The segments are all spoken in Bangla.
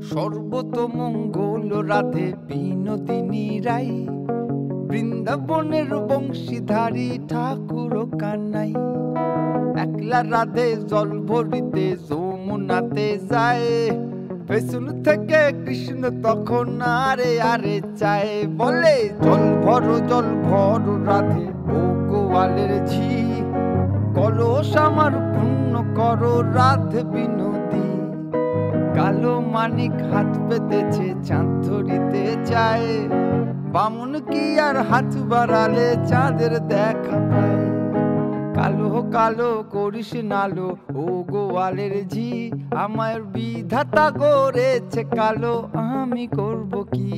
সর্বতমঙ্গল রাধে বিনোদিনী রাই, বৃন্দাবনের বংশীধারী ঠাকুর কানাই। একলা রাধে জল ভরিতে যমুনাতে যায়, পেছন থেকে কৃষ্ণ তখন আরে আরে চায়, বলে জল ভর রাধে ও গোয়ালের ঝি, কলস আমার পূর্ণ করো রাধে বিনোদী। কালো মানিক হাত পেতেছে চাঁদ ধরিতে চায়, বামুন কি আর হাত বাড়ালে চাঁদের দেখা পায়। কালো কালো করিস নালো ও গোয়ালের ঝি, আমার বিধাতা করেছে কালো, আমি করব কি।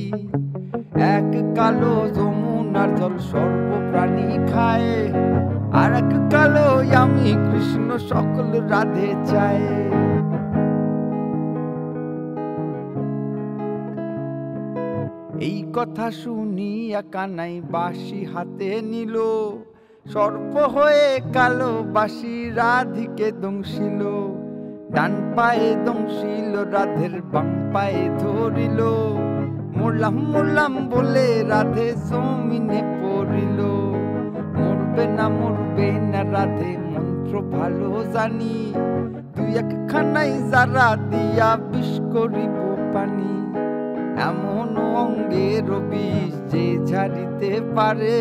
এক কালো যমুনার জল সর্বপ্রাণী খায়, আর এক কালো আমি কৃষ্ণ সকল রাধে চায়। এই কথা শুনিয়া কানাই বাঁশি হাতে নিল, সর্প হয়ে কালো বাঁশি রাধিকে দংশিল। ডান পায়ে দংশিল রাধের বাম পায়ে ধরিল, মরলাম মরলাম বলে রাধে জমিনে পড়িল। মরবে না রাধে মন্ত্র ভালো জানি, তুই একখানাই যারা দিয়া বিষ করিব পানি। এমন অঙ্গের বিষ যে ঝাড়িতে পারে,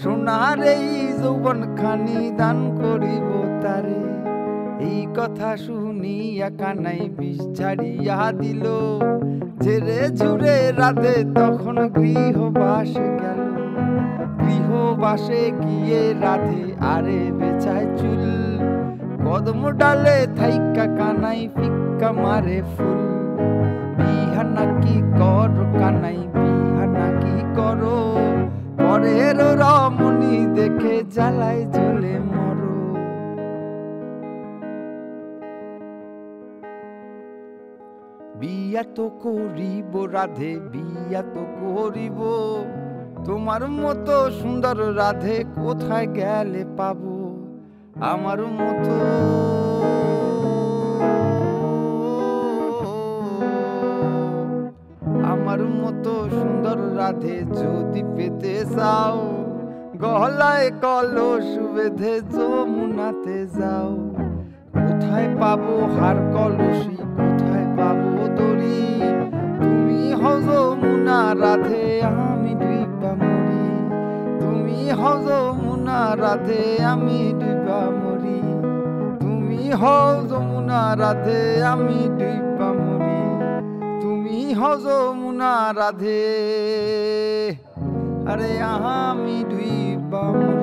সোনার এই যৌবন খানি দান করিব তারে। এই কথা শুনিয়া কানাই বিষ ঝাড়িয়া দিল, ঝেড়ে ঝুড়ে রাধে তখন গৃহবাসে গেল। গৃহবাসে গিয়ে রাধে আরে বেচায় চুল, কদম ডালে থাইকা কানাই ফিক্কা মারে ফুল। বিহা নাকি কর কানাই বিহা নাকি করো, পরের রমণী দেখে জ্বালায় জ্বলে মরো। বিয়া তো করিব রাধে বিয়া তো করিব, তোমার মতো সুন্দর রাধে কোথায় গেলে পাবো। আমার মতো আমার মতো সুন্দর রাধে যদি পেতে চাও, গলায় কলস বেঁধে যমুনাতে যাও। কোথায় পাবো হার কলসি কোথায় পাবো দড়ি, তুমি হও যমুনা রাধে আমি ডুবা মরি। তুমি হও যমুনা রাধে আমি ডুবা মরি। তুমি হও যমুনা রাধে আমি ডুবা মরি। তুমি হও যমুনা রাধে, আরে আমি ডুবা মরি।